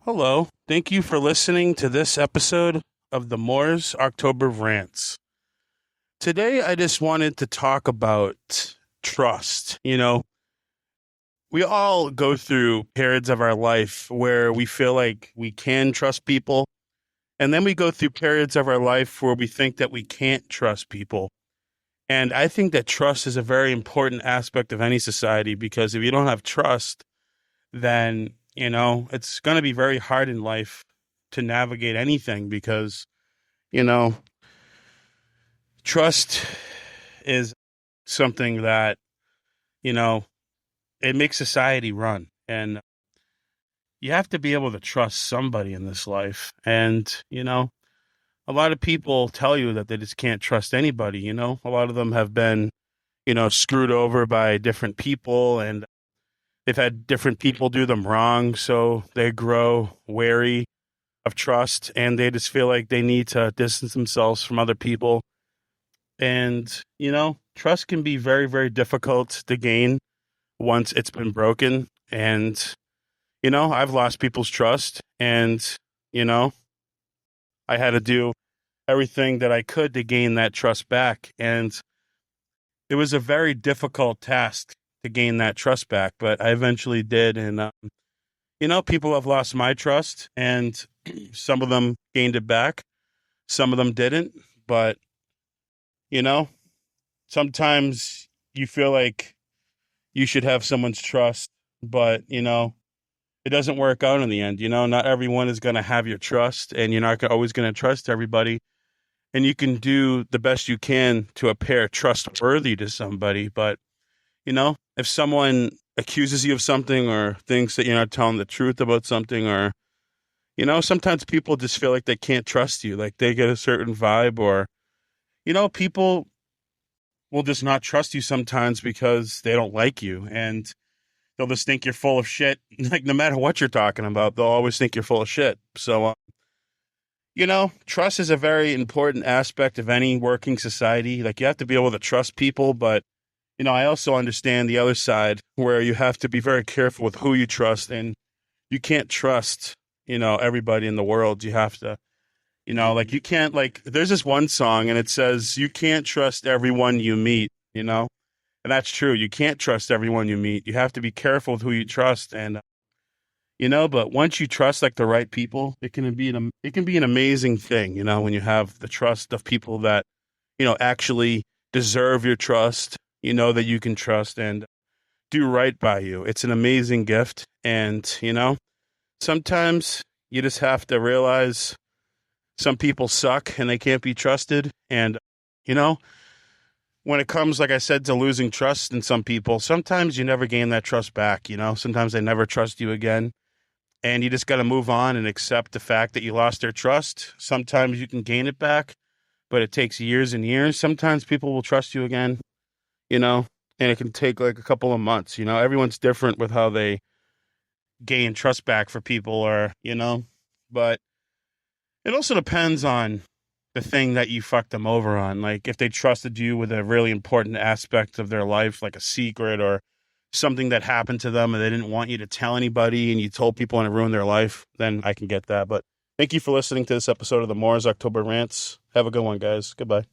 Hello. Thank you for listening to this episode of the Moore's October Rants. Today, I just wanted to talk about trust. We all go through periods of our life where we feel like we can trust people. And then we go through periods of our life where we think that we can't trust people. And I think that trust is a very important aspect of any society because if you don't have trust, then it's going to be very hard in life to navigate anything because, you know, trust is something that, you know, it makes society run. And you have to be able to trust somebody in this life. And, a lot of people tell you that they just can't trust anybody. A lot of them have been, screwed over by different people and they've had different people do them wrong, so they grow wary of trust, and they just feel like they need to distance themselves from other people. And, trust can be very, very difficult to gain once it's been broken. And, I've lost people's trust, and, I had to do everything that I could to gain that trust back. And it was a very difficult task to gain that trust back, but I eventually did. And, people have lost my trust and some of them gained it back. Some of them didn't, but, sometimes you feel like you should have someone's trust, but, it doesn't work out in the end. Not everyone is going to have your trust and you're not always going to trust everybody. And you can do the best you can to appear trustworthy to somebody, but if someone accuses you of something or thinks that you're not telling the truth about something, or, sometimes people just feel like they can't trust you. Like they get a certain vibe, or, people will just not trust you sometimes because they don't like you and they'll just think you're full of shit. Like no matter what you're talking about, they'll always think you're full of shit. So, trust is a very important aspect of any working society. Like you have to be able to trust people, but I also understand the other side where you have to be very careful with who you trust, and you can't trust, everybody in the world. You have to, you can't, there's this one song and it says, you can't trust everyone you meet, and that's true. You can't trust everyone you meet. You have to be careful with who you trust. And, but once you trust like the right people, it can be an amazing thing, when you have the trust of people that, actually deserve your trust. That you can trust and do right by you. It's an amazing gift. And, sometimes you just have to realize some people suck and they can't be trusted. And, when it comes, like I said, to losing trust in some people, sometimes you never gain that trust back. Sometimes they never trust you again. And you just got to move on and accept the fact that you lost their trust. Sometimes you can gain it back, but it takes years and years. Sometimes people will trust you again. And it can take like a couple of months. Everyone's different with how they gain trust back for people, or, but it also depends on the thing that you fucked them over on. Like if they trusted you with a really important aspect of their life, like a secret or something that happened to them and they didn't want you to tell anybody and you told people and it ruined their life, then I can get that. But thank you for listening to this episode of the Moore's October Rants. Have a good one, guys. Goodbye.